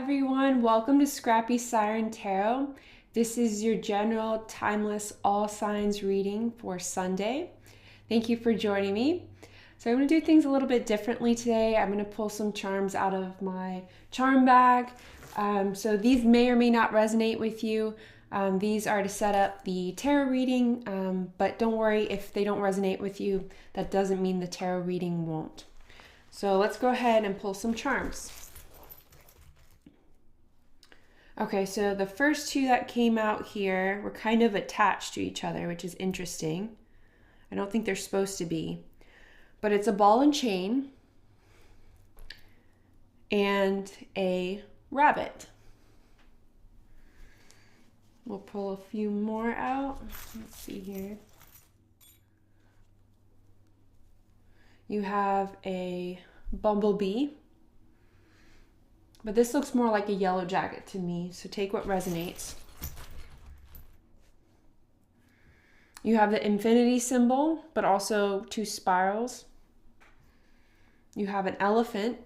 everyone, welcome to Scrappy Siren Tarot. This is your general timeless all signs reading for Sunday. Thank you for joining me. So I'm going to do things a little bit differently today. I'm going to pull some charms out of my charm bag. So these may or may not resonate with you. These are to set up the tarot reading, but don't worry if they don't resonate with you. That doesn't mean the tarot reading won't. So let's go ahead and pull some charms. Okay, so the first two that came out here were kind of attached to each other, which is interesting. I don't think they're supposed to be. But it's a ball and chain and a rabbit. We'll pull a few more out. Let's see here. You have a bumblebee. But this looks more like a yellow jacket to me, so take what resonates. You have the infinity symbol, but also two spirals. You have an elephant.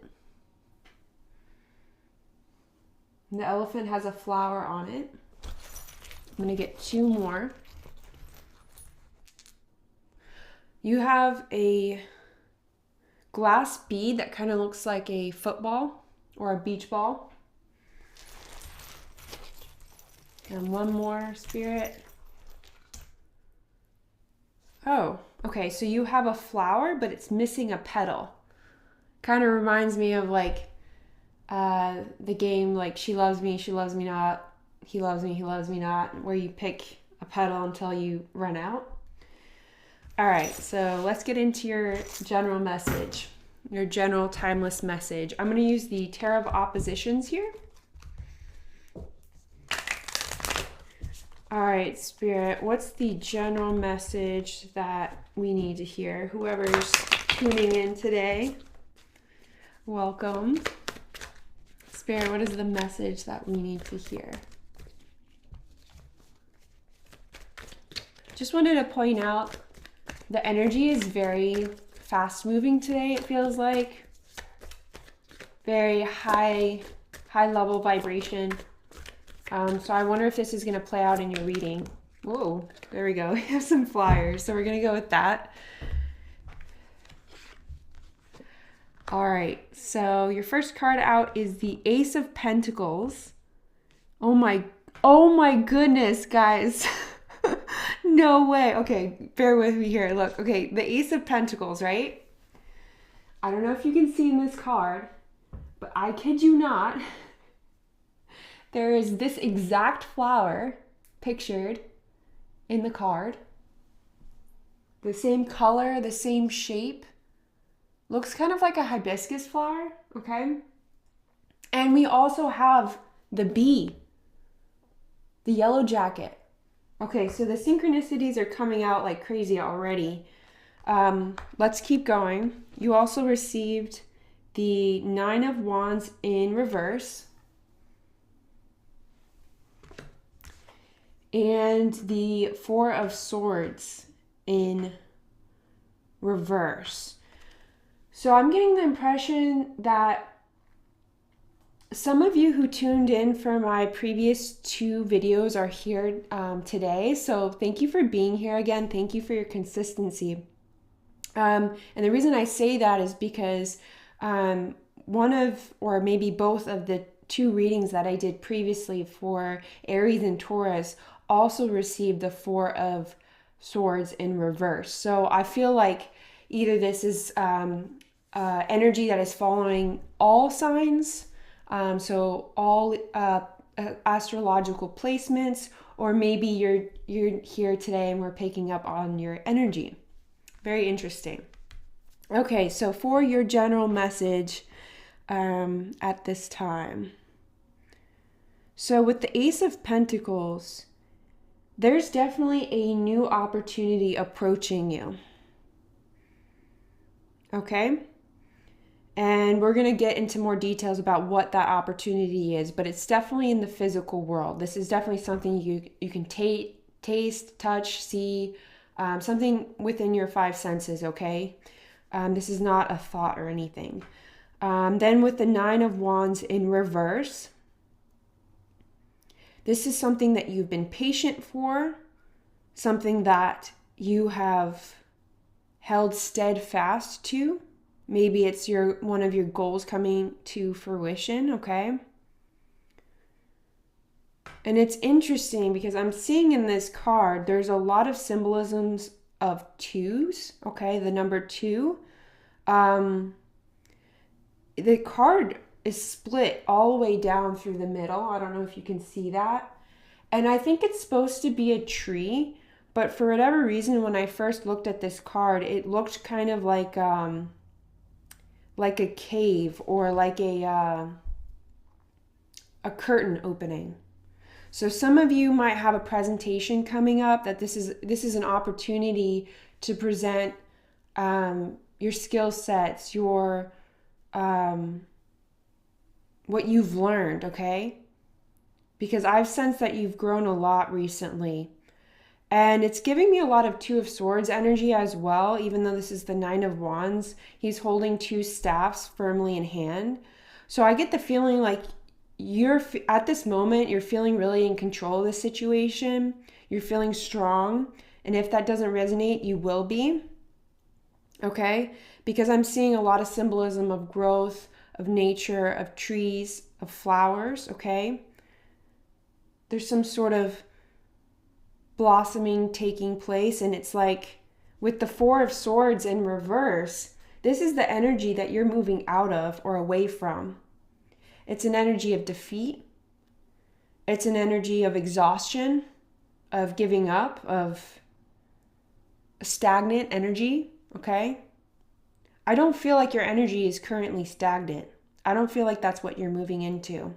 And the elephant has a flower on it. I'm going to get two more. You have a glass bead that kind of looks like a football or a beach ball. And one more, Spirit. Oh, okay, so you have a flower, but it's missing a petal. Kind of reminds me of like the game, like She Loves Me Not, He Loves Me Not, where you pick a petal until you run out. All right, so let's get into your general message. Your general timeless message. I'm going to use the Tarot of Oppositions here. All right, Spirit, what's the general message that we need to hear? Whoever's tuning in today, welcome. Spirit, what is the message that we need to hear? Just wanted to point out the energy is very fast moving today, it feels like. Very high level vibration. So I wonder if this is going to play out in your reading. Whoa, there we go. We have some flyers, so we're going to go with that. All right, so your first card out is the Ace of Pentacles. Oh my goodness, guys. No way. Okay, bear with me here. Look, okay, the Ace of Pentacles, right? I don't know if you can see in this card, but I kid you not, there is this exact flower pictured in the card. The same color, the same shape. Looks kind of like a hibiscus flower, okay? And we also have the bee, the yellow jacket. Okay, so the synchronicities are coming out like crazy already. Let's keep going. You also received the Nine of Wands in reverse. And the Four of Swords in reverse. So I'm getting the impression that some of you who tuned in for my previous two videos are here today. So thank you for being here again. Thank you for your consistency. And the reason I say that is because one of, or maybe both of the two readings that I did previously for Aries and Taurus also received the Four of Swords in reverse. So I feel like either this is energy that is following all signs, so all astrological placements, or maybe you're here today and we're picking up on your energy. Very interesting. Okay, so for your general message at this time. So with the Ace of Pentacles, there's definitely a new opportunity approaching you. Okay? And we're going to get into more details about what that opportunity is, but it's definitely in the physical world. This is definitely something you can taste, touch, see, something within your five senses, okay? This is not a thought or anything. Then with the Nine of Wands in reverse, This is something that you've been patient for, something that you have held steadfast to. Maybe it's one of your goals coming to fruition, okay? And it's interesting because I'm seeing in this card, there's a lot of symbolisms of twos, okay? The number 2. The card is split all the way down through the middle. I don't know if you can see that. And I think it's supposed to be a tree, but for whatever reason, when I first looked at this card, it looked kind of like a cave or like a curtain opening. So some of you might have a presentation coming up that this is an opportunity to present your skill sets, your what you've learned, okay? Because I've sensed that you've grown a lot recently. And it's giving me a lot of 2 of Swords energy as well, even though this is the 9 of Wands. He's holding 2 staffs firmly in hand. So I get the feeling like at this moment, you're feeling really in control of the situation. You're feeling strong. And if that doesn't resonate, you will be. Okay? Because I'm seeing a lot of symbolism of growth, of nature, of trees, of flowers. Okay? There's some sort of blossoming taking place, and it's like with the 4 of Swords in reverse, this is the energy that you're moving out of or away from. It's an energy of defeat. It's an energy of exhaustion, of giving up, of stagnant energy, okay? I don't feel like your energy is currently stagnant. I don't feel like that's what you're moving into.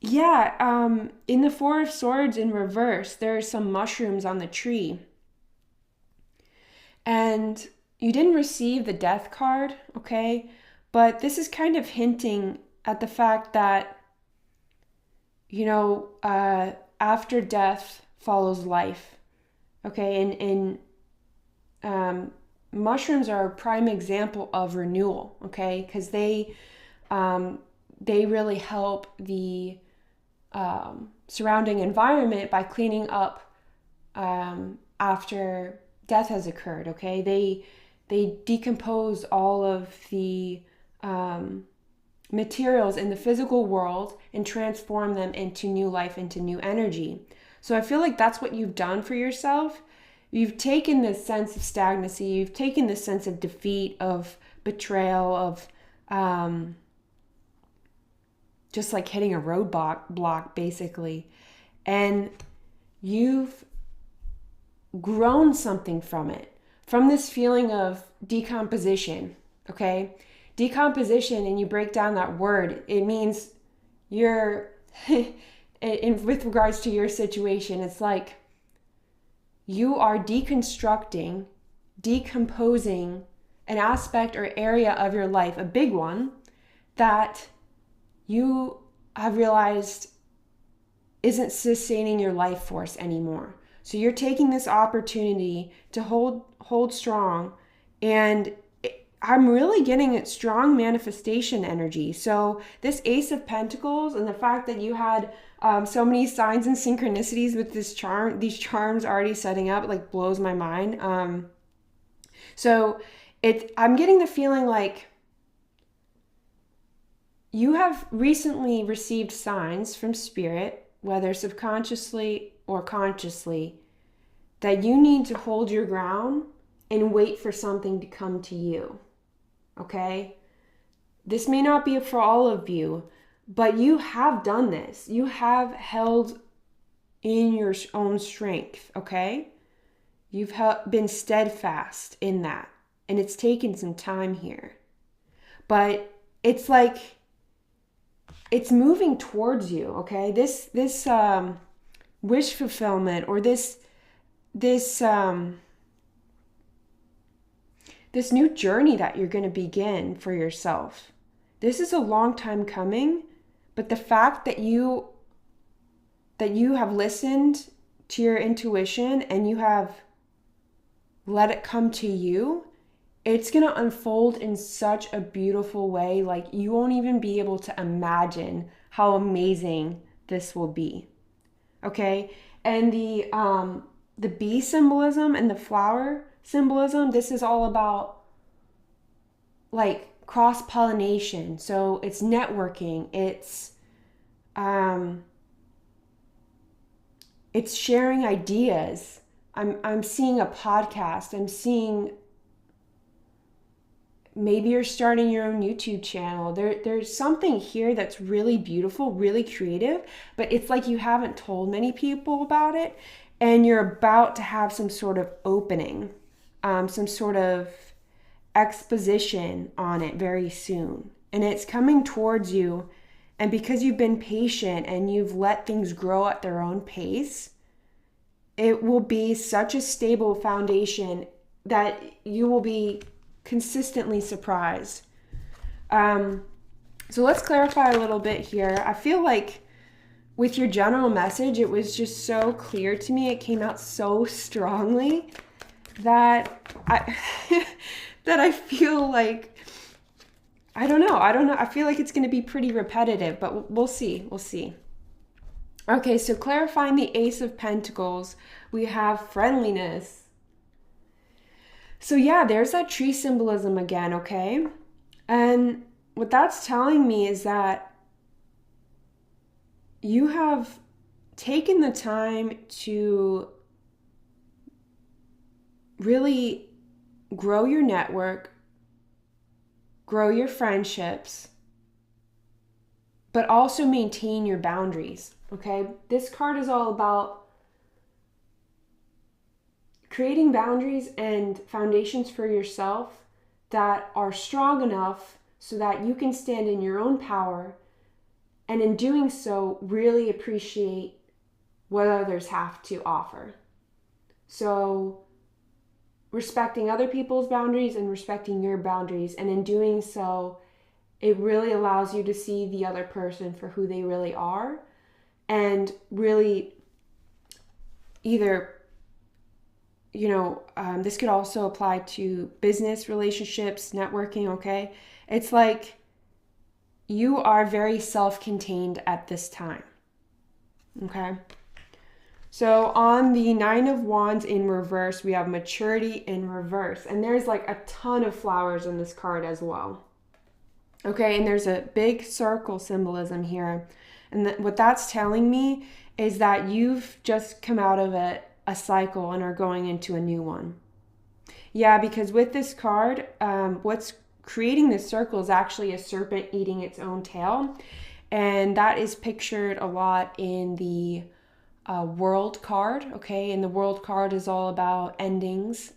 Yeah, in the 4 of Swords in reverse, there are some mushrooms on the tree. And you didn't receive the Death card, okay? But this is kind of hinting at the fact that, after death follows life, okay? And mushrooms are a prime example of renewal, okay? Because they really help the surrounding environment by cleaning up after death has occurred, okay? They decompose all of the materials in the physical world and transform them into new life, into new energy. So I feel like that's what you've done for yourself. You've taken this sense of stagnancy, you've taken this sense of defeat, of betrayal, of just like hitting a roadblock, basically. And you've grown something from it, from this feeling of decomposition, okay? Decomposition, and you break down that word, it means you're, with regards to your situation, it's like you are deconstructing, decomposing an aspect or area of your life, a big one, that you have realized isn't sustaining your life force anymore. So you're taking this opportunity to hold strong, and I'm really getting it strong manifestation energy. So this Ace of Pentacles and the fact that you had so many signs and synchronicities with these charms already setting up, like, blows my mind. I'm getting the feeling like you have recently received signs from Spirit, whether subconsciously or consciously, that you need to hold your ground and wait for something to come to you, okay? This may not be for all of you, but you have done this. You have held in your own strength, okay? You've been steadfast in that, and it's taken some time here. But it's like, it's moving towards you, okay? This wish fulfillment, or this new journey that you're going to begin for yourself. This is a long time coming, but the fact that you have listened to your intuition and you have let it come to you, it's going to unfold in such a beautiful way. Like you won't even be able to imagine how amazing this will be. Okay? And the bee symbolism and the flower symbolism, this is all about like cross-pollination. So it's networking, it's sharing ideas. I'm seeing a podcast. I'm seeing maybe you're starting your own YouTube channel. There's something here that's really beautiful, really creative, but it's like you haven't told many people about it, and you're about to have some sort of opening, some sort of exposition on it very soon. And it's coming towards you. And because you've been patient and you've let things grow at their own pace, it will be such a stable foundation that you will be consistently surprised. So let's clarify a little bit here. I feel like with your general message, it was just so clear to me. It came out so strongly that I feel like, I don't know. I feel like it's going to be pretty repetitive, but we'll see. Okay, so clarifying the Ace of Pentacles, we have friendliness. So yeah, there's that tree symbolism again, okay? And what that's telling me is that you have taken the time to really grow your network, grow your friendships, but also maintain your boundaries, okay? This card is all about creating boundaries and foundations for yourself that are strong enough so that you can stand in your own power, and in doing so, really appreciate what others have to offer. So respecting other people's boundaries and respecting your boundaries, and in doing so, it really allows you to see the other person for who they really are, and really either, this could also apply to business relationships, networking, okay? It's like you are very self-contained at this time, okay? So on the Nine of Wands in reverse, we have maturity in reverse. And there's like a ton of flowers in this card as well. Okay, and there's a big circle symbolism here. And what that's telling me is that you've just come out of a cycle and are going into a new one. Yeah, because with this card, what's creating this circle is actually a serpent eating its own tail. And that is pictured a lot in the World card, okay? And the World card is all about endings,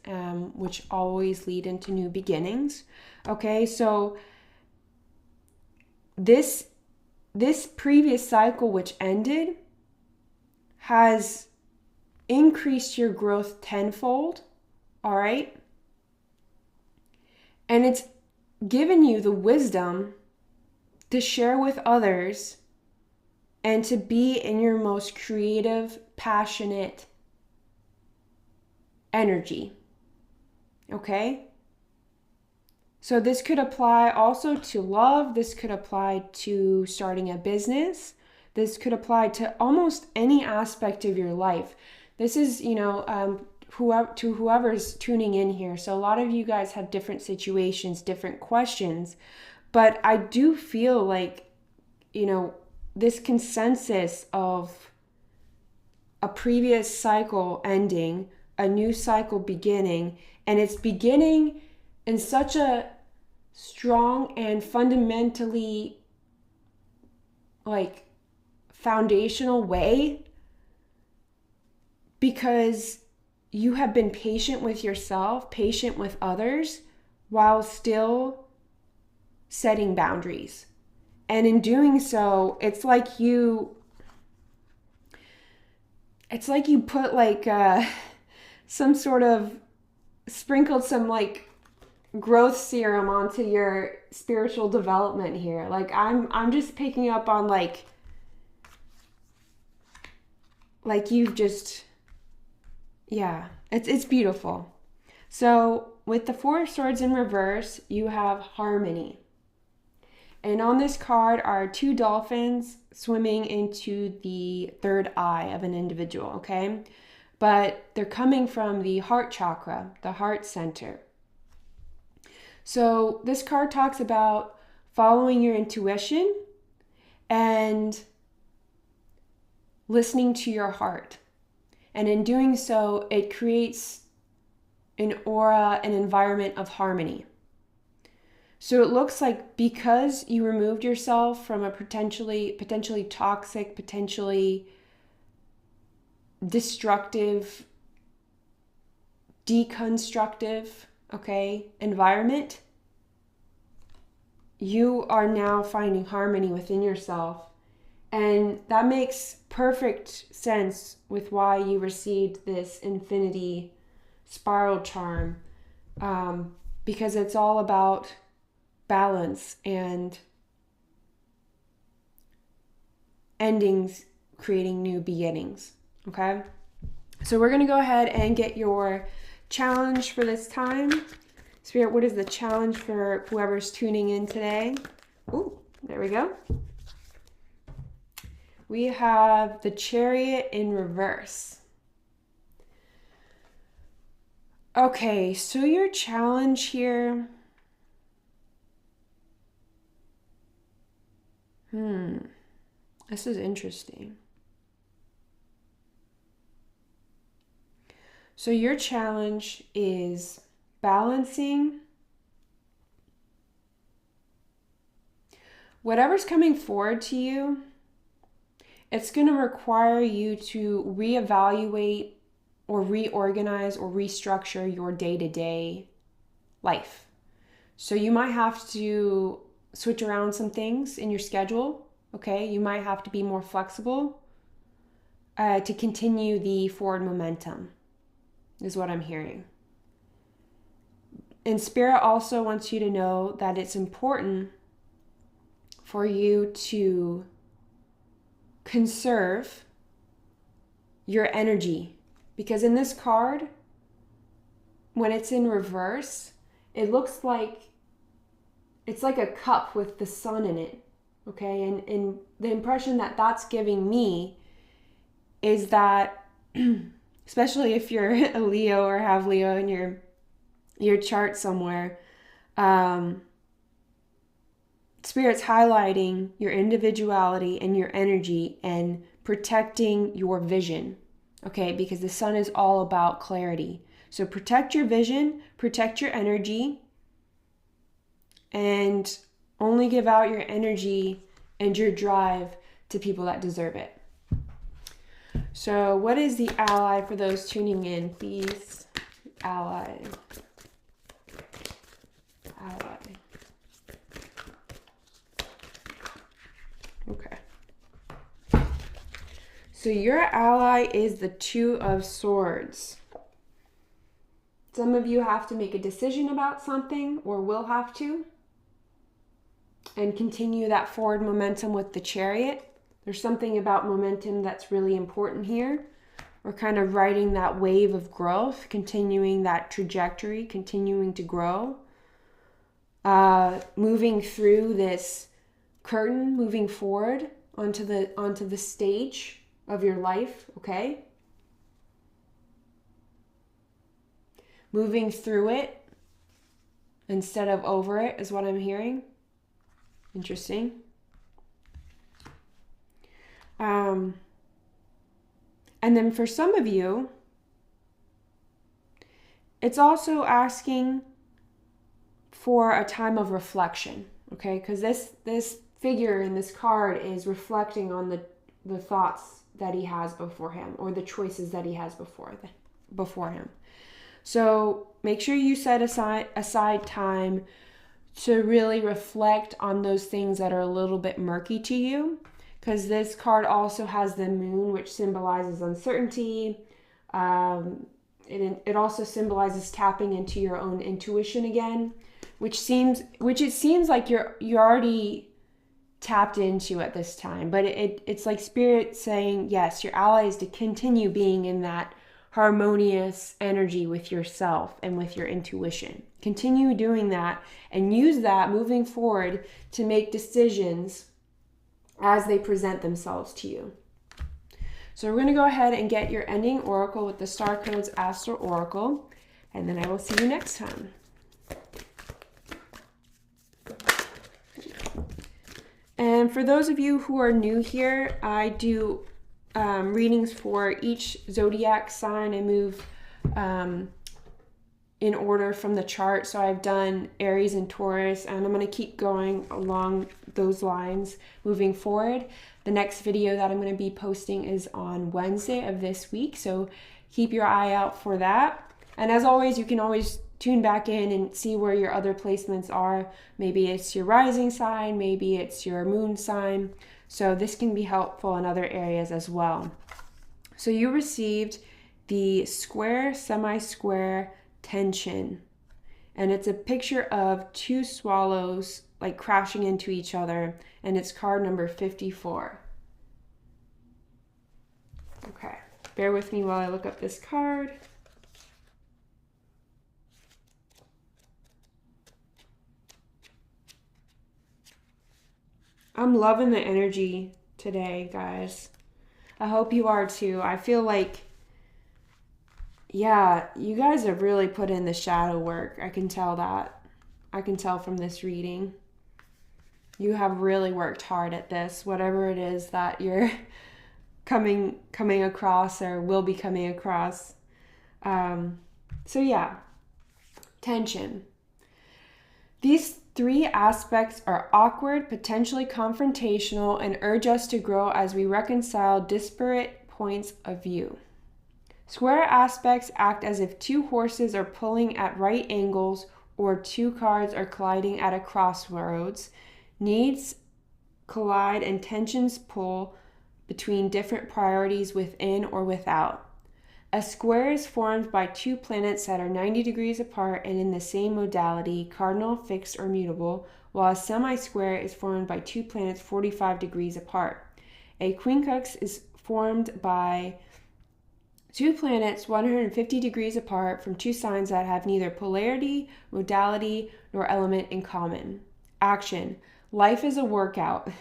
which always lead into new beginnings, okay? So this previous cycle, which ended, has increased your growth tenfold, all right? And it's given you the wisdom to share with others and to be in your most creative, passionate energy, okay? So this could apply also to love. This could apply to starting a business. This could apply to almost any aspect of your life. This is, whoever's tuning in here. So a lot of you guys have different situations, different questions, but I do feel like, this consensus of a previous cycle ending, a new cycle beginning, and it's beginning in such a strong and fundamentally foundational way, because you have been patient with yourself, patient with others, while still setting boundaries. And in doing so, it's like you put some sort of, sprinkled some growth serum onto your spiritual development here. I'm just picking up on you've just, yeah, it's beautiful. So with the Four of Swords in reverse, you have harmony. And on this card are two dolphins swimming into the third eye of an individual, okay? But they're coming from the heart chakra, the heart center. So this card talks about following your intuition and listening to your heart. And in doing so, it creates an aura, an environment of harmony. So it looks like because you removed yourself from a potentially toxic, potentially destructive, deconstructive, okay, environment, you are now finding harmony within yourself. And that makes perfect sense with why you received this infinity spiral charm, because it's all about balance and endings, creating new beginnings, okay? So we're going to go ahead and get your challenge for this time. Spirit, what is the challenge for whoever's tuning in today? Ooh, there we go. We have the Chariot in reverse. Okay, so your challenge here. This is interesting. So your challenge is balancing whatever's coming forward to you. It's going to require you to reevaluate or reorganize or restructure your day-to-day life. So you might have to switch around some things in your schedule, okay? You might have to be more flexible to continue the forward momentum, is what I'm hearing. And Spirit also wants you to know that it's important for you to conserve your energy, because in this card, when it's in reverse, it looks like it's like a cup with the sun in it, okay? And the impression that that's giving me is that, especially if you're a Leo or have Leo in your chart somewhere, Spirit's highlighting your individuality and your energy and protecting your vision, okay? Because the sun is all about clarity. So protect your vision, protect your energy, and only give out your energy and your drive to people that deserve it. So what is the ally for those tuning in, please? Ally. Okay. So your ally is the Two of Swords. Some of you have to make a decision about something, or will have to, and continue that forward momentum with the Chariot. There's something about momentum that's really important here. We're kind of riding that wave of growth, continuing that trajectory, continuing to grow, moving through this curtain, moving forward onto the stage of your life, okay? Moving through it instead of over it is what I'm hearing. Interesting. And then for some of you, it's also asking for a time of reflection, okay? Because this figure in this card is reflecting on the thoughts that he has before him, or the choices that he has before him. So make sure you set aside time to really reflect on those things that are a little bit murky to you, because this card also has the moon, which symbolizes uncertainty. It also symbolizes tapping into your own intuition again, which it seems like you're already tapped into at this time. But it's like Spirit saying, yes, your ally is to continue being in that harmonious energy with yourself and with your intuition. Continue doing that and use that moving forward to make decisions as they present themselves to you. So we're going to go ahead and get your ending oracle with the Star Codes Astral Oracle, and then I will see you next time. And for those of you who are new here, I do readings for each zodiac sign. I move in order from the chart. So I've done Aries and Taurus, and I'm going to keep going along those lines moving forward. The next video that I'm going to be posting is on Wednesday of this week, so keep your eye out for that. And as always, you can always tune back in and see where your other placements are. Maybe it's your rising sign, maybe it's your moon sign. So this can be helpful in other areas as well. So you received the square, semi-square tension. And it's a picture of two swallows like crashing into each other. And it's card number 54. Okay, bear with me while I look up this card. I'm loving the energy today, guys. I hope you are too. I feel like, yeah, you guys have really put in the shadow work. I can tell that. I can tell from this reading. You have really worked hard at this, whatever it is that you're coming across or will be coming across. So yeah, tension. These three aspects are awkward, potentially confrontational, and urge us to grow as we reconcile disparate points of view. Square aspects act as if two horses are pulling at right angles or two cars are colliding at a crossroads. Needs collide and tensions pull between different priorities within or without. A square is formed by two planets that are 90 degrees apart and in the same modality, cardinal, fixed, or mutable, while a semi-square is formed by two planets 45 degrees apart. A quincunx is formed by two planets 150 degrees apart from two signs that have neither polarity, modality, nor element in common. Action. Life is a workout.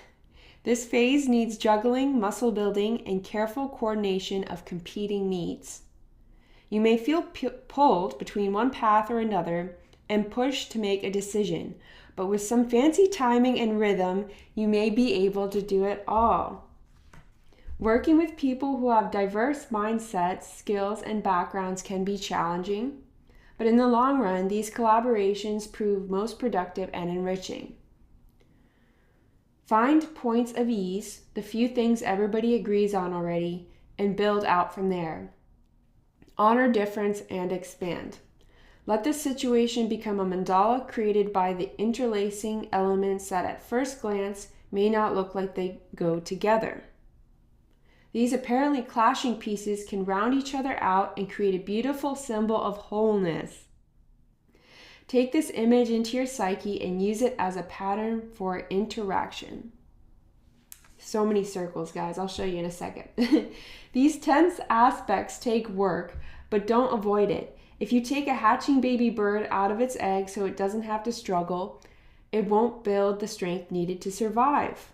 This phase needs juggling, muscle building, and careful coordination of competing needs. You may feel pulled between one path or another and pushed to make a decision, but with some fancy timing and rhythm, you may be able to do it all. Working with people who have diverse mindsets, skills, and backgrounds can be challenging, but in the long run, these collaborations prove most productive and enriching. Find points of ease, the few things everybody agrees on already, and build out from there. Honor difference and expand. Let this situation become a mandala created by the interlacing elements that at first glance may not look like they go together. These apparently clashing pieces can round each other out and create a beautiful symbol of wholeness. Take this image into your psyche and use it as a pattern for interaction. So many circles, guys. I'll show you in a second. These tense aspects take work, but don't avoid it. If you take a hatching baby bird out of its egg so it doesn't have to struggle, it won't build the strength needed to survive.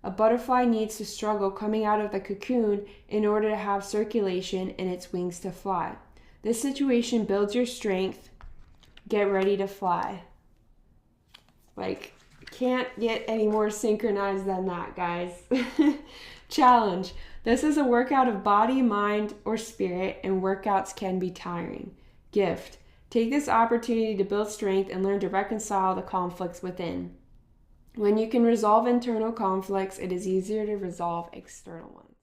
A butterfly needs to struggle coming out of the cocoon in order to have circulation and its wings to fly. This situation builds your strength. Get ready to fly. Like, can't get any more synchronized than that, guys. Challenge. This is a workout of body, mind, or spirit, and workouts can be tiring. Gift. Take this opportunity to build strength and learn to reconcile the conflicts within. When you can resolve internal conflicts, it is easier to resolve external ones.